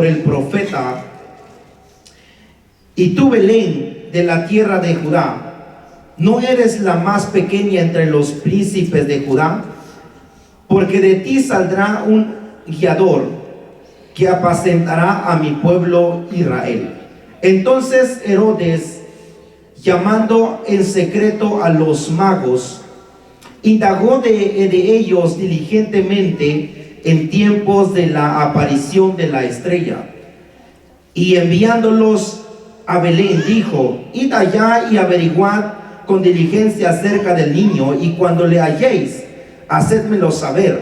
por el profeta: y tú, Belén, de la tierra de Judá, ¿no eres la más pequeña entre los príncipes de Judá? Porque de ti saldrá un guiador que apacentará a mi pueblo Israel. Entonces Herodes, llamando en secreto a los magos, indagó de ellos diligentemente en tiempos de la aparición de la estrella, y enviándolos a Belén dijo: id allá y averiguad con diligencia acerca del niño, y cuando le halléis, hacedmelo saber,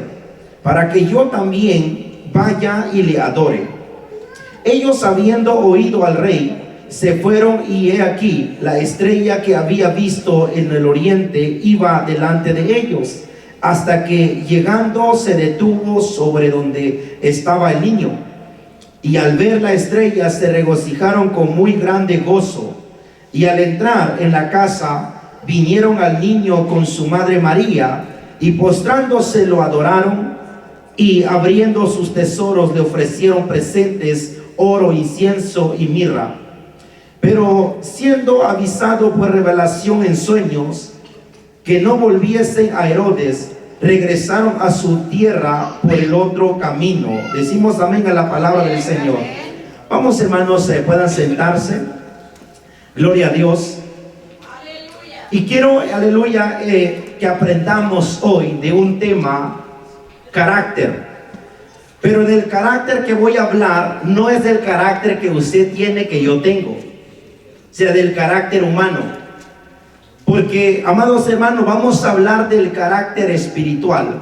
para que yo también vaya y le adore. Ellos, habiendo oído al rey, se fueron, y he aquí, la estrella que había visto en el oriente iba delante de ellos, hasta que llegando se detuvo sobre donde estaba el niño. Y al ver la estrella se regocijaron con muy grande gozo. Y al entrar en la casa, vinieron al niño con su madre María, y postrándose lo adoraron, y abriendo sus tesoros le ofrecieron presentes: oro, incienso y mirra. Pero siendo avisado por revelación en sueños que no volviesen a Herodes, regresaron a su tierra por el otro camino. Decimos amén a la palabra del Señor. Vamos, hermanos, puedan sentarse. Gloria a Dios. Y quiero, aleluya, que aprendamos hoy de un tema: carácter. Pero del carácter que voy a hablar no es del carácter que usted tiene, que yo tengo, o sea, del carácter humano. Porque, amados hermanos, vamos a hablar del carácter espiritual.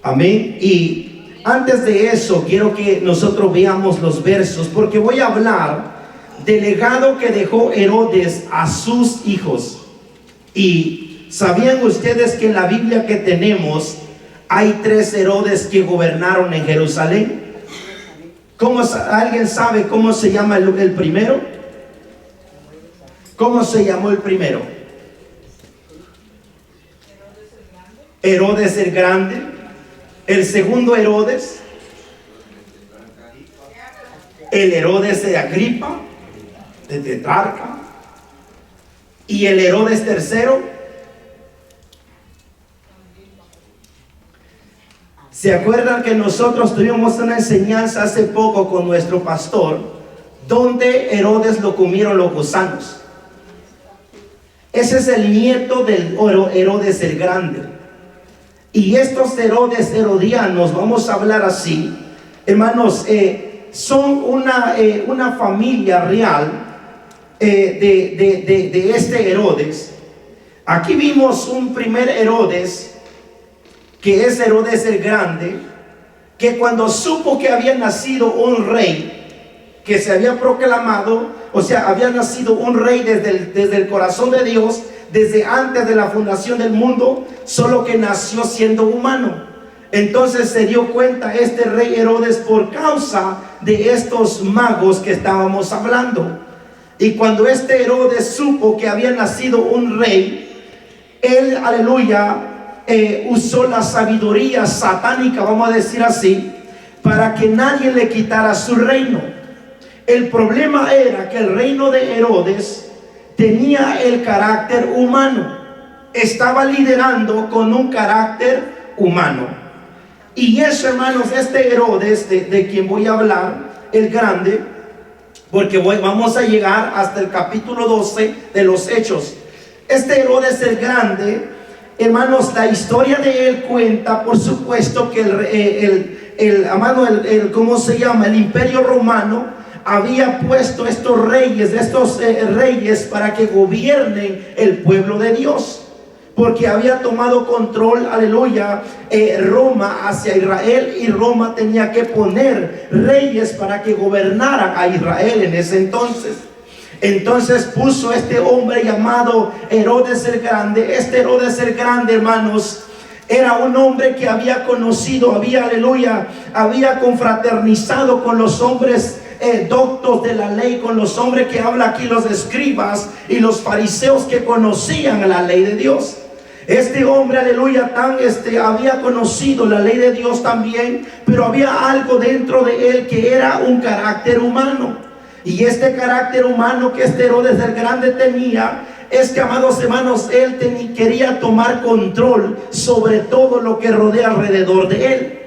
Amén. Y antes de eso, quiero que nosotros veamos los versos, porque voy a hablar del legado que dejó Herodes a sus hijos. Y ¿sabían ustedes que en la Biblia que tenemos hay 3 Herodes que gobernaron en Jerusalén? ¿Alguien sabe cómo se llama el primero? ¿Cómo se llamó el primero? Herodes el Grande. El segundo Herodes, el Herodes de Agripa, de tetrarca. Y el Herodes tercero. ¿Se acuerdan que nosotros tuvimos una enseñanza hace poco con nuestro pastor, donde Herodes lo comieron los gusanos? Ese es el nieto del Herodes el Grande. Y estos Herodes herodianos, vamos a hablar así, hermanos, son una familia real de este Herodes. Aquí vimos un primer Herodes, que es Herodes el Grande, que cuando supo que había nacido un rey, que se había proclamado, o sea, había nacido un rey desde el corazón de Dios, desde antes de la fundación del mundo, solo que nació siendo humano. Entonces se dio cuenta este rey Herodes por causa de estos magos que estábamos hablando. Y cuando este Herodes supo que había nacido un rey, él, aleluya, usó la sabiduría satánica, vamos a decir así, para que nadie le quitara su reino. El problema era que el reino de Herodes tenía el carácter humano, estaba liderando con un carácter humano. Y eso, hermanos, este Herodes de quien voy a hablar, el Grande, porque vamos a llegar hasta el capítulo 12 de los Hechos. Este Herodes el Grande, hermanos, la historia de él cuenta, por supuesto, que ¿cómo se llama? El Imperio Romano había puesto estos reyes para que gobiernen el pueblo de Dios, porque había tomado control, aleluya, Roma hacia Israel, y Roma tenía que poner reyes para que gobernaran a Israel en ese entonces. Entonces puso este hombre llamado Herodes el Grande. Este Herodes el Grande, hermanos, era un hombre que había conocido, había confraternizado con los hombres doctos de la ley, con los hombres que habla aquí, los escribas y los fariseos que conocían la ley de Dios. Este hombre, aleluya, había conocido la ley de Dios también, pero había algo dentro de él que era un carácter humano. Y este carácter humano que este Herodes el Grande tenía, es que, amados hermanos, él quería tomar control sobre todo lo que rodea alrededor de él.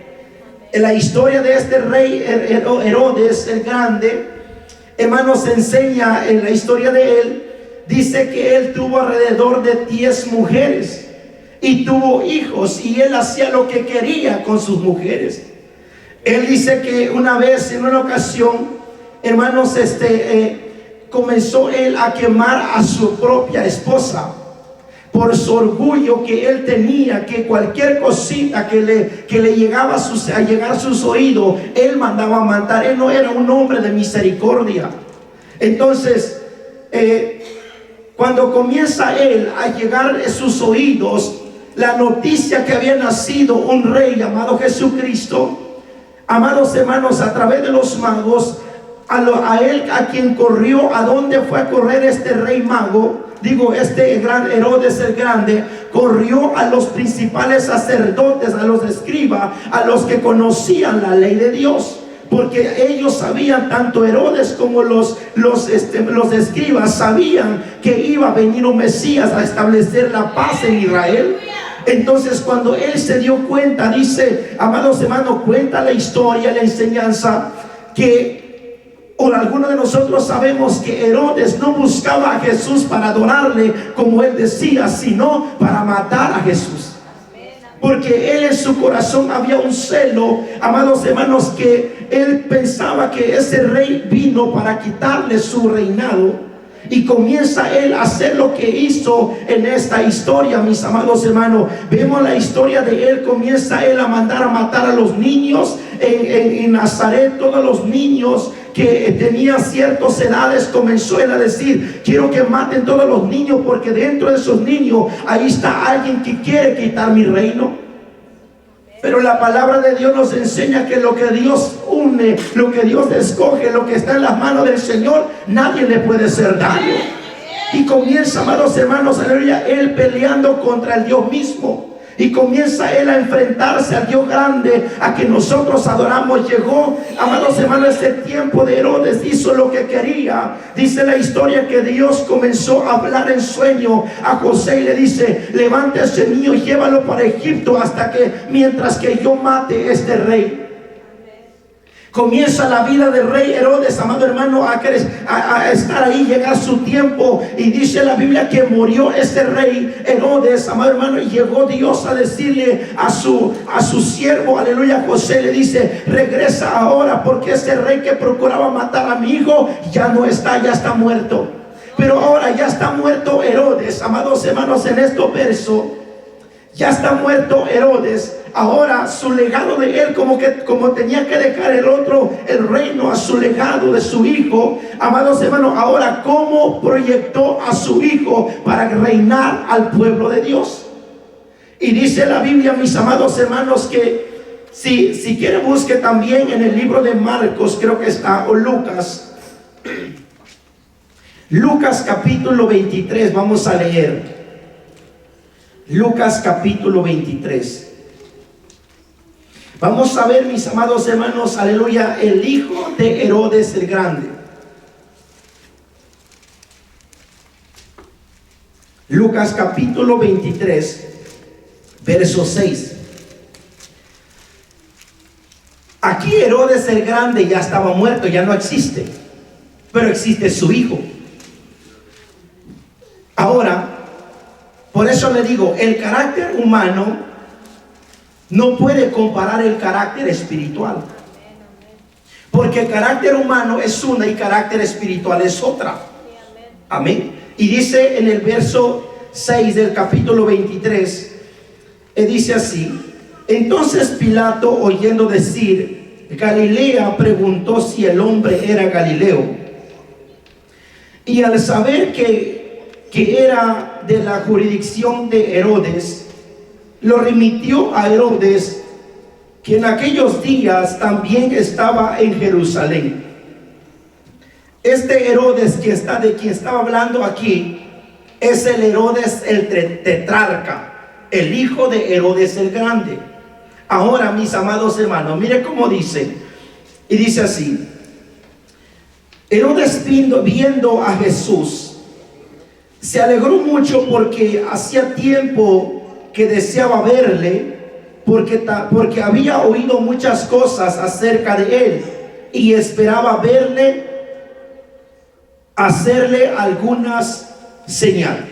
En la historia de este rey Herodes el Grande, hermanos, enseña en la historia de él, dice que él tuvo alrededor de 10 mujeres y tuvo hijos, y él hacía lo que quería con sus mujeres. Él dice que una vez, en una ocasión, hermanos, comenzó él a quemar a su propia esposa por su orgullo que él tenía, que cualquier cosita que le llegaba a llegar a sus oídos, él mandaba a matar. Él no era un hombre de misericordia. Entonces, cuando comienza él a llegar a sus oídos la noticia que había nacido un rey llamado Jesucristo, amados hermanos, a través de los magos, a él, a quien corrió, ¿a dónde fue a correr este rey mago? Digo, este gran Herodes el Grande corrió a los principales sacerdotes, a los escribas, a los que conocían la ley de Dios, porque ellos sabían, tanto Herodes como los escribas sabían que iba a venir un Mesías a establecer la paz en Israel. Entonces, cuando él se dio cuenta, dice, amados hermanos, cuenta la historia, la enseñanza, que algunos de nosotros sabemos que Herodes no buscaba a Jesús para adorarle como él decía, sino para matar a Jesús. Porque él en su corazón había un celo, amados hermanos, que él pensaba que ese rey vino para quitarle su reinado. Y comienza él a hacer lo que hizo en esta historia, mis amados hermanos. Vemos la historia de él. Comienza él a mandar a matar a los niños en Nazaret. Todos los niños que tenían ciertas edades, comenzó él a decir: quiero que maten todos los niños, porque dentro de esos niños ahí está alguien que quiere quitar mi reino. Pero la palabra de Dios nos enseña que lo que Dios une, lo que Dios escoge, lo que está en las manos del Señor, nadie le puede hacer daño. Y comienza, amados hermanos, aleluya, él peleando contra el Dios mismo. Y comienza él a enfrentarse al Dios grande, a que nosotros adoramos. Llegó, amados hermanos, ese tiempo de Herodes, hizo lo que quería. Dice la historia que Dios comenzó a hablar en sueño a José y le dice: levanta ese niño y llévalo para Egipto mientras que yo mate a este rey. Comienza la vida del rey Herodes, amado hermano, a estar ahí, llegar su tiempo. Y dice la Biblia que murió este rey Herodes, amado hermano, y llegó Dios a decirle a su siervo, aleluya, José, le dice: regresa ahora, porque ese rey que procuraba matar a mi hijo ya no está, ya está muerto. Pero ahora ya está muerto Herodes, amados hermanos, en estos versos. Ya está muerto Herodes. Ahora su legado de él, como tenía que dejar el reino a su legado de su hijo, amados hermanos, ahora cómo proyectó a su hijo para reinar al pueblo de Dios. Y dice la Biblia, mis amados hermanos, que si quiere busque también en el libro de Marcos, creo que está, o Lucas capítulo 23, vamos a leer Lucas capítulo 23. Vamos a ver, mis amados hermanos, aleluya, el hijo de Herodes el Grande. Lucas capítulo 23, verso 6. Aquí Herodes el Grande ya estaba muerto, ya no existe, pero existe su hijo. Ahora, por eso le digo, el carácter humano no puede comparar el carácter espiritual, porque el carácter humano es una y carácter espiritual es otra. Amén. Y dice en el verso 6 del capítulo 23, dice así: entonces Pilato, oyendo decir Galilea, preguntó si el hombre era Galileo. Y al saber que era de la jurisdicción de Herodes, lo remitió a Herodes, que en aquellos días también estaba en Jerusalén. Este Herodes de quien estaba hablando aquí es el Herodes el tetrarca. el hijo de Herodes el Grande. Ahora, mis amados hermanos, mire cómo dice. Y dice así: Herodes, viendo a Jesús, se alegró mucho porque hacía tiempo que deseaba verle, porque había oído muchas cosas acerca de él y esperaba verle, hacerle algunas señales.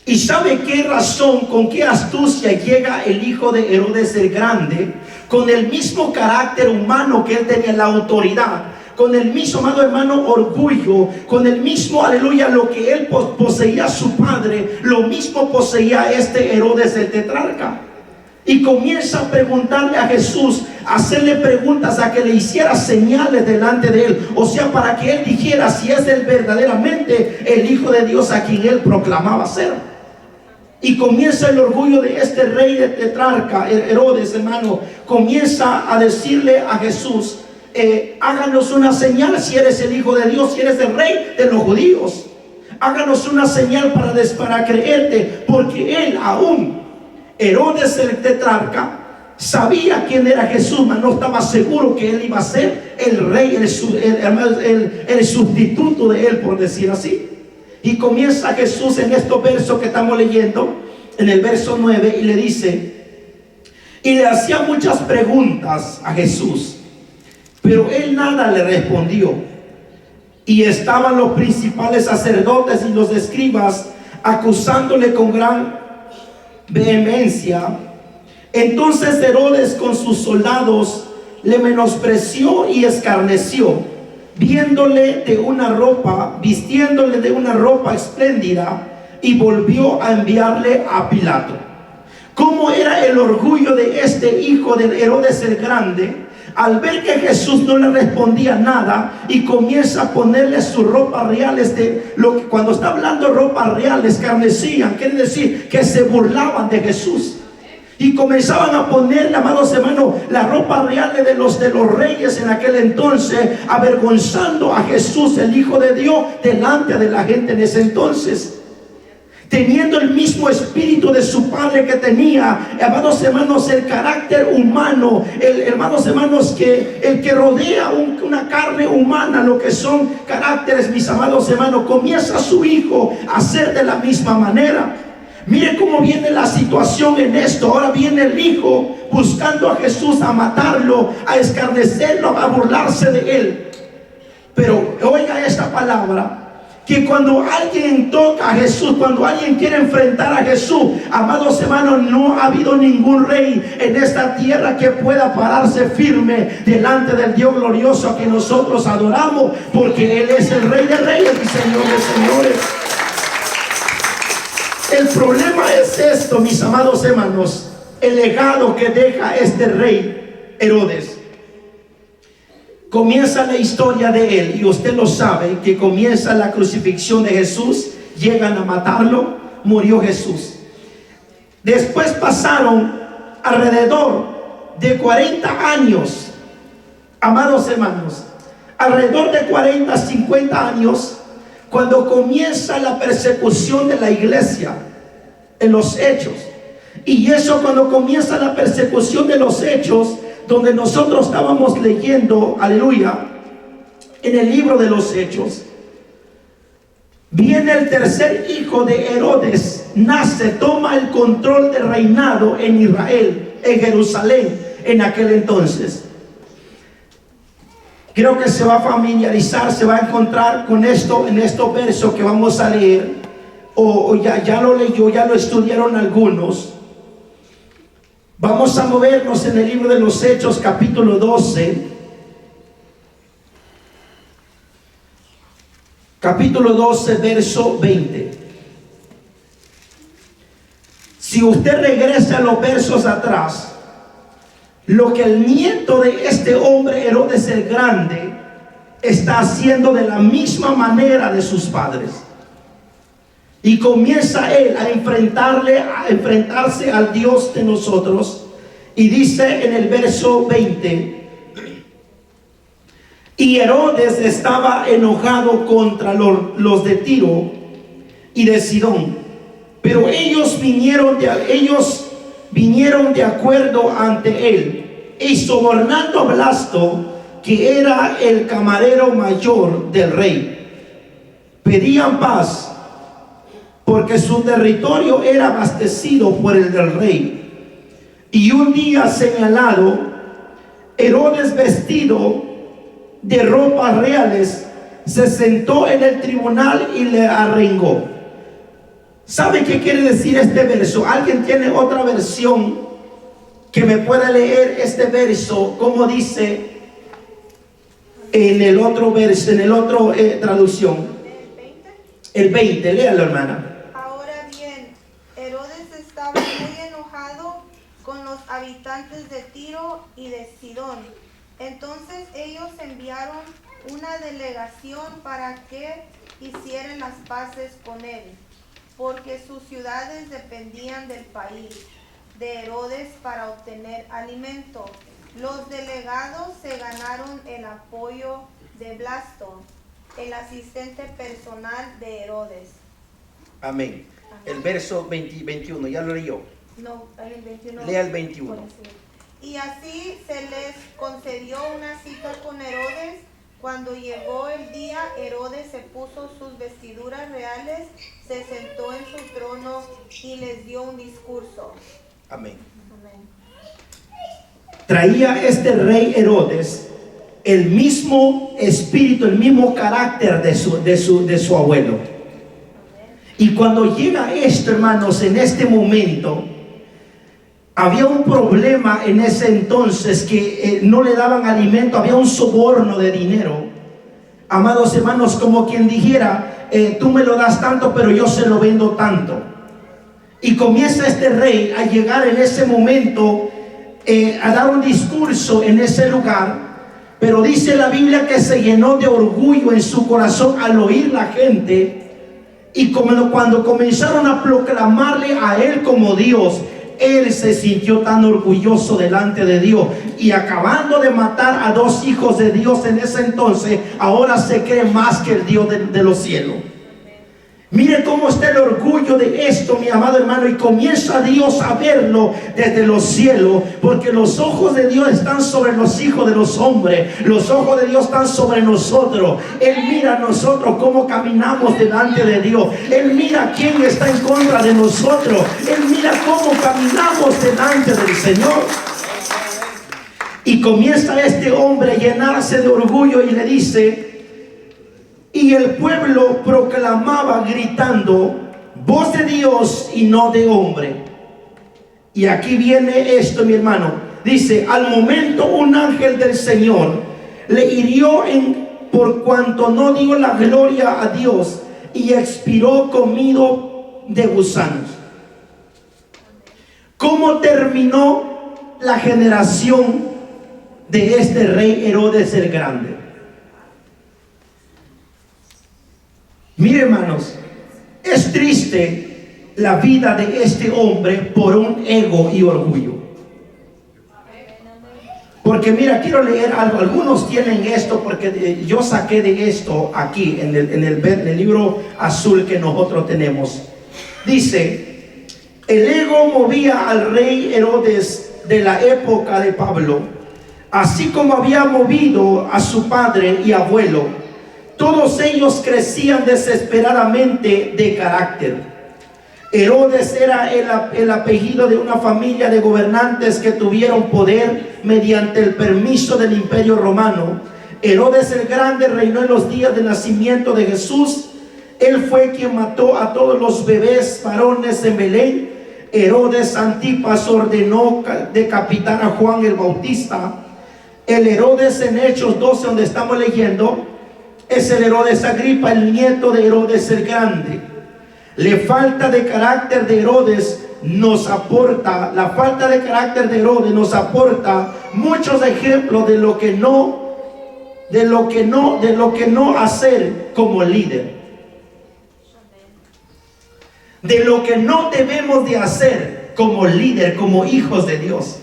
¿Y sabe qué razón, con qué astucia llega el hijo de Herodes el Grande, con el mismo carácter humano que él tenía, la autoridad, con el mismo, amado hermano, orgullo, con el mismo, aleluya, lo que él poseía su padre, lo mismo poseía este Herodes el tetrarca? Y comienza a preguntarle a Jesús, a hacerle preguntas, a que le hiciera señales delante de él, o sea, para que él dijera si es él verdaderamente el Hijo de Dios a quien él proclamaba ser. Y comienza el orgullo de este rey de tetrarca, Herodes, hermano, comienza a decirle a Jesús: háganos una señal si eres el Hijo de Dios, si eres el rey de los judíos. Háganos una señal para creerte, porque él aún, Herodes el tetrarca, sabía quién era Jesús, mas no estaba seguro que él iba a ser el rey, el sustituto de él, por decir así. Y comienza Jesús en estos versos que estamos leyendo, en el verso 9, y le dice, y le hacía muchas preguntas a Jesús, pero él nada le respondió. Y estaban los principales sacerdotes y los escribas acusándole con gran vehemencia. Entonces Herodes con sus soldados le menospreció y escarneció, vistiéndole de una ropa espléndida, y volvió a enviarle a Pilato. ¿Cómo era el orgullo de este hijo de Herodes el Grande? Al ver que Jesús no le respondía nada y comienza a ponerle su ropa real, cuando está hablando de ropa real, escarnecían, quiere decir que se burlaban de Jesús. Y comenzaban a ponerle, amados hermanos, la ropa real de los reyes en aquel entonces, avergonzando a Jesús, el Hijo de Dios, delante de la gente en ese entonces. Teniendo el mismo espíritu de su padre que tenía, amados hermanos, el carácter humano, hermanos hermanos, el que rodea una carne humana, lo que son caracteres, mis amados hermanos, comienza su hijo a ser de la misma manera. Mire cómo viene la situación en esto. Ahora viene el hijo buscando a Jesús, a matarlo, a escarnecerlo, a burlarse de él. Pero oiga esta palabra, que cuando alguien toca a Jesús, cuando alguien quiere enfrentar a Jesús, amados hermanos, no ha habido ningún rey en esta tierra que pueda pararse firme delante del Dios glorioso a que nosotros adoramos, porque Él es el Rey de Reyes y Señor de Señores. El problema es esto, mis amados hermanos, el legado que deja este rey Herodes. Comienza la historia de él, y usted lo sabe, que comienza la crucifixión de Jesús, llegan a matarlo, murió Jesús. Después pasaron alrededor de 40 años, amados hermanos, alrededor de 40, 50 años, cuando comienza la persecución de la iglesia en los Hechos. Y eso, cuando comienza la persecución de los Hechos, donde nosotros estábamos leyendo, aleluya, en el libro de los Hechos, viene el tercer hijo de Herodes, nace, toma el control del reinado en Israel, en Jerusalén, en aquel entonces. Creo que se va a familiarizar, se va a encontrar con esto en estos versos que vamos a leer, o ya lo leyó, ya lo estudiaron algunos. Vamos a movernos en el libro de los Hechos, capítulo 12. Capítulo 12, verso 20. Si usted regresa a los versos atrás, lo que el nieto de este hombre, Herodes el Grande, está haciendo de la misma manera de sus padres. Y comienza él a enfrentarse al Dios de nosotros. Y dice en el verso 20: y Herodes estaba enojado contra los de Tiro y de Sidón, Pero ellos vinieron de acuerdo ante él, y sobornando a Blasto, que era el camarero mayor del rey, pedían paz, porque su territorio era abastecido por el del rey. Y un día señalado, Herodes, vestido de ropas reales, se sentó en el tribunal y le arengó. ¿Sabe qué quiere decir este verso? ¿Alguien tiene otra versión que me pueda leer este verso? Como dice en el otro verso, en el otro traducción. El 20, léalo, hermana. Ahora bien, Herodes estaba muy enojado con los habitantes de Tiro y de Sidón. Entonces ellos enviaron una delegación para que hicieran las paces con él, porque sus ciudades dependían del país de Herodes para obtener alimento. Los delegados se ganaron el apoyo de Blasto, el asistente personal de Herodes. Amén. El verso 21, ya lo leyó. No, el 21. Lea el 21. Y así se les concedió una cita con Herodes. Cuando llegó el día, Herodes se puso sus vestiduras reales, se sentó en su trono y les dio un discurso. Amén. Amén. Traía este rey Herodes el mismo espíritu, el mismo carácter de su abuelo. Y cuando llega esto, hermanos, en este momento, había un problema en ese entonces que no le daban alimento, había un soborno de dinero. Amados hermanos, como quien dijera, tú me lo das tanto, pero yo se lo vendo tanto. Y comienza este rey a llegar en ese momento a dar un discurso en ese lugar. Pero dice la Biblia que se llenó de orgullo en su corazón al oír la gente. Y cuando comenzaron a proclamarle a él como Dios, él se sintió tan orgulloso delante de Dios. Y acabando de matar a 2 hijos de Dios en ese entonces, ahora se cree más que el Dios de los cielos. Mire cómo está el orgullo de esto, mi amado hermano, y comienza Dios a verlo desde los cielos, porque los ojos de Dios están sobre los hijos de los hombres, los ojos de Dios están sobre nosotros. Él mira a nosotros cómo caminamos delante de Dios, Él mira quién está en contra de nosotros, Él mira cómo caminamos delante del Señor. Y comienza este hombre a llenarse de orgullo y le dice: y el pueblo proclamaba gritando, voz de Dios y no de hombre. Y aquí viene esto, mi hermano. Dice: al momento un ángel del Señor le hirió por cuanto no dio la gloria a Dios, y expiró comido de gusanos. ¿Cómo terminó la generación de este rey Herodes el Grande? Mire, hermanos, es triste la vida de este hombre por un ego y orgullo. Porque mira, quiero leer algo. Algunos tienen esto porque yo saqué de esto aquí en el libro azul que nosotros tenemos. Dice: el ego movía al rey Herodes de la época de Pablo, así como había movido a su padre y abuelo. Todos ellos crecían desesperadamente de carácter. Herodes era el apellido de una familia de gobernantes que tuvieron poder mediante el permiso del Imperio Romano. Herodes el Grande reinó en los días del nacimiento de Jesús. Él fue quien mató a todos los bebés varones en Belén. Herodes Antipas ordenó decapitar a Juan el Bautista. El Herodes en Hechos 12, donde estamos leyendo, es el Herodes Agripa, el nieto de Herodes el Grande. La falta de carácter de Herodes nos aporta muchos ejemplos de lo que no hacer como líder, de lo que no debemos de hacer como líder, como hijos de Dios.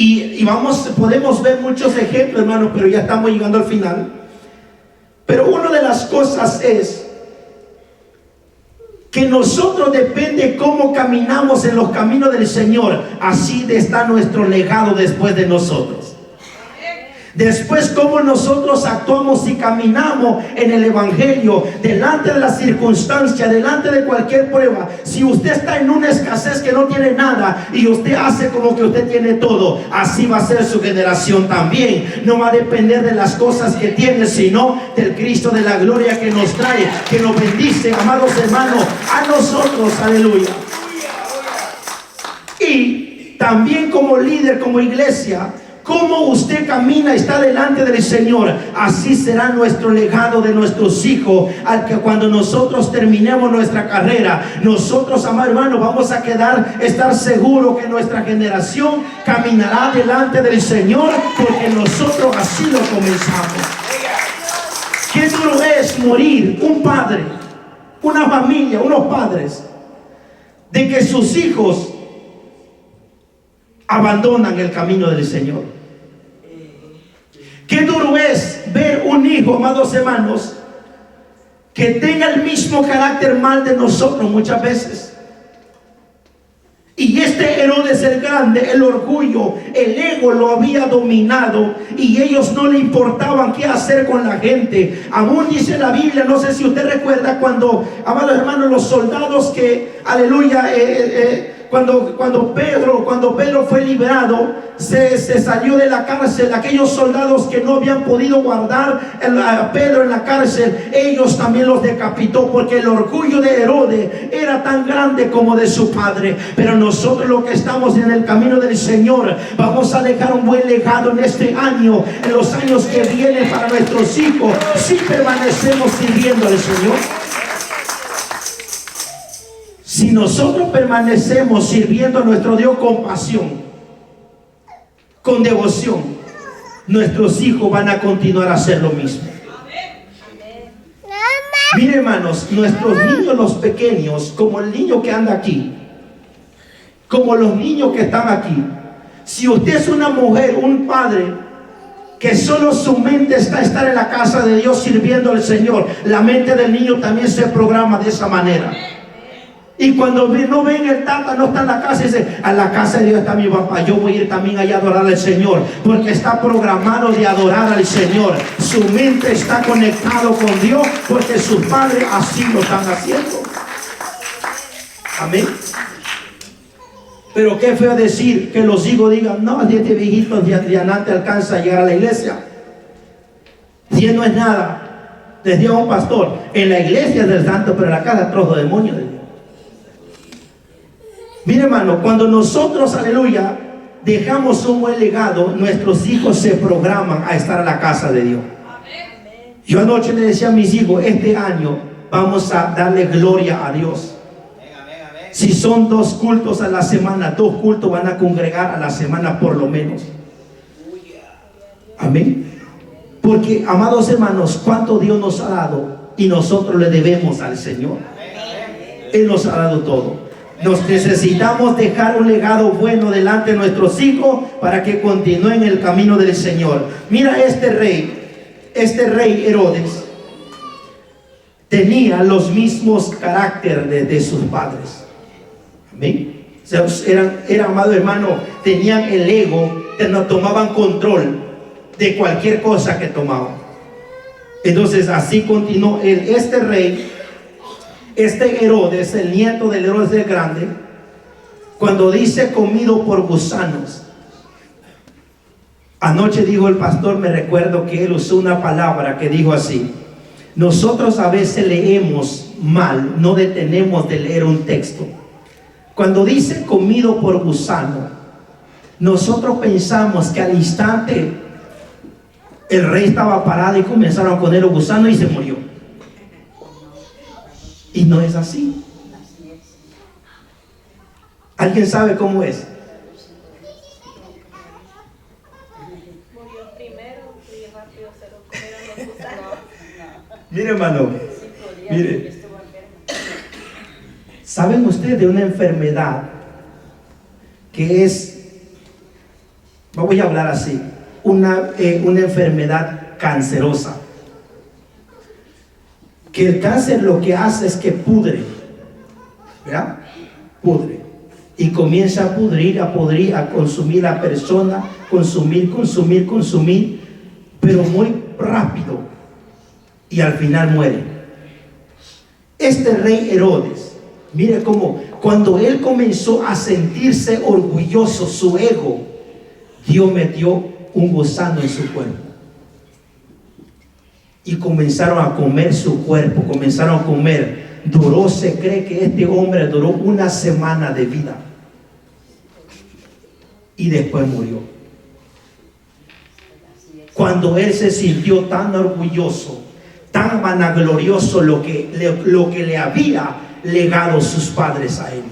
Y podemos ver muchos ejemplos, hermanos, pero ya estamos llegando al final. Pero una de las cosas es que nosotros depende cómo caminamos en los caminos del Señor, así está nuestro legado después de nosotros. Después, cómo nosotros actuamos y caminamos en el Evangelio, delante de las circunstancias, delante de cualquier prueba. Si usted está en una escasez que no tiene nada y usted hace como que usted tiene todo, así va a ser su generación también. No va a depender de las cosas que tiene, sino del Cristo de la gloria que nos trae, que nos bendice, amados hermanos, a nosotros, aleluya. Y también como líder, como iglesia, como usted camina, está delante del Señor, así será nuestro legado de nuestros hijos, al que cuando nosotros terminemos nuestra carrera, nosotros, amados hermanos, vamos a estar seguros que nuestra generación caminará delante del Señor, porque nosotros así lo comenzamos. Qué duro es morir un padre, una familia, unos padres, de que sus hijos abandonan el camino del Señor. Qué duro es ver un hijo, amados hermanos, que tenga el mismo carácter mal de nosotros muchas veces. Y este Herodes el Grande, el orgullo, el ego lo había dominado, y ellos no le importaban qué hacer con la gente. Aún dice la Biblia, no sé si usted recuerda, cuando, amados hermanos, los soldados que, aleluya, cuando Pedro fue liberado, se salió de la cárcel. Aquellos soldados que no habían podido guardar a Pedro en la cárcel, ellos también los decapitó, porque el orgullo de Herodes era tan grande como de su padre. Pero nosotros, los que estamos en el camino del Señor, vamos a dejar un buen legado en este año, en los años que vienen, para nuestros hijos, si permanecemos sirviendo al Señor. Si nosotros permanecemos sirviendo a nuestro Dios con pasión, con devoción, nuestros hijos van a continuar a hacer lo mismo. Mire, hermanos, nuestros niños, los pequeños, como el niño que anda aquí, como los niños que están aquí, si usted es una mujer, un padre, que solo su mente está estar en la casa de Dios sirviendo al Señor, la mente del niño también se programa de esa manera. Y cuando no ven el tata, no está en la casa, dice: a la casa de Dios está mi papá, yo voy a ir también allá a adorar al Señor, porque está programado de adorar al Señor. Su mente está conectado con Dios, porque sus padres así lo están haciendo. Amén. Pero qué feo decir que los hijos digan: no, este viejito de adelante alcanza a llegar a la iglesia. Si él no es nada, decía un pastor, en la iglesia es del santo, pero en la casa trozo de demonio. Mire, hermano, cuando nosotros, aleluya, dejamos un buen legado, nuestros hijos se programan a estar en la casa de Dios. Yo anoche le decía a mis hijos: este año vamos a darle gloria a Dios. Si son 2 cultos a la semana, 2 cultos van a congregar a la semana por lo menos. Amén. Porque, amados hermanos, cuánto Dios nos ha dado y nosotros le debemos al Señor. Él nos ha dado todo. Nos necesitamos dejar un legado bueno delante de nuestros hijos para que continúen el camino del Señor. Mira, este rey Herodes tenía los mismos caracteres de sus padres. Amén. O sea, eran, amado hermano, tenían el ego, no tomaban control de cualquier cosa que tomaban. Entonces así continuó este rey. Este Herodes, el nieto del Herodes el Grande, cuando dice comido por gusanos, anoche dijo el pastor, me recuerdo que él usó una palabra que dijo así: nosotros a veces leemos mal, no detenemos de leer un texto. Cuando dice comido por gusano, nosotros pensamos que al instante el rey estaba parado y comenzaron a poner los gusanos y se murió. Y no es así. ¿Alguien sabe cómo es? Murió primero y rápido se lo comieron los gusanos. Mire, hermano, mire. ¿Saben ustedes de una enfermedad que es, voy a hablar así, una enfermedad cancerosa? Que el cáncer lo que hace es que pudre ¿verdad? Pudre. Y comienza a pudrir, a consumir a la persona, consumir, pero muy rápido. Y al final muere. Este rey Herodes, mire cómo, cuando él comenzó a sentirse orgulloso, su ego, Dios metió un gusano en su cuerpo. Y comenzaron a comer su cuerpo, comenzaron a comer. Se cree que este hombre duró 1 semana de vida. Y después murió. Cuando él se sintió tan orgulloso, tan vanaglorioso lo que le había legado sus padres a él.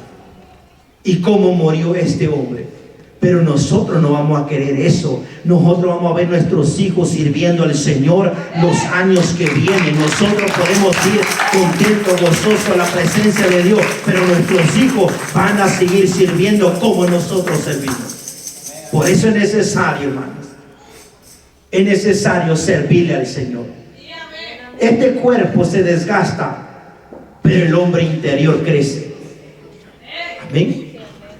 Y cómo murió este hombre. Pero nosotros no vamos a querer eso. Nosotros vamos a ver nuestros hijos sirviendo al Señor los años que vienen. Nosotros podemos ir contentos, gozosos a la presencia de Dios, pero nuestros hijos van a seguir sirviendo como nosotros servimos. Por eso es necesario, hermanos, es necesario servirle al Señor. Este cuerpo se desgasta, pero el hombre interior crece. Amén.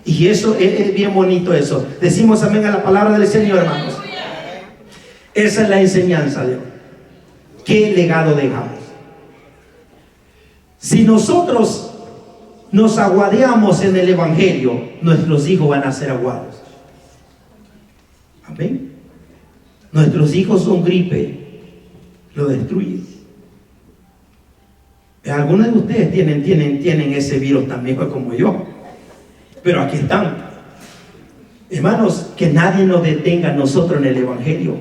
Y eso es bien bonito eso. Decimos amén a la palabra del Señor, hermanos. Esa es la enseñanza de hoy. ¿Qué legado dejamos? Si nosotros nos aguadeamos en el Evangelio, nuestros hijos van a ser aguados. Amén. Nuestros hijos son gripe, lo destruyen. Algunos de ustedes tienen ese virus también como yo. Pero aquí están. Hermanos, que nadie nos detenga a nosotros en el Evangelio.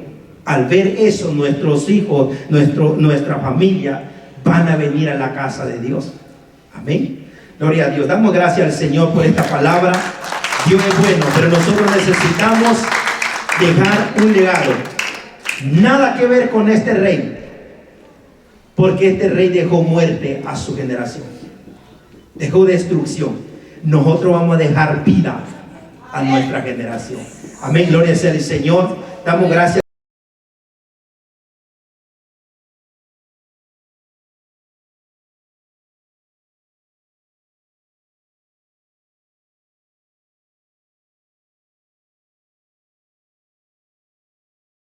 Al ver eso, nuestros hijos, nuestra familia van a venir a la casa de Dios. Amén. Gloria a Dios. Damos gracias al Señor por esta palabra. Dios es bueno, pero nosotros necesitamos dejar un legado. Nada que ver con este rey, porque este rey dejó muerte a su generación, dejó destrucción. Nosotros vamos a dejar vida a nuestra generación. Amén, gloria sea al Señor. Damos gracias.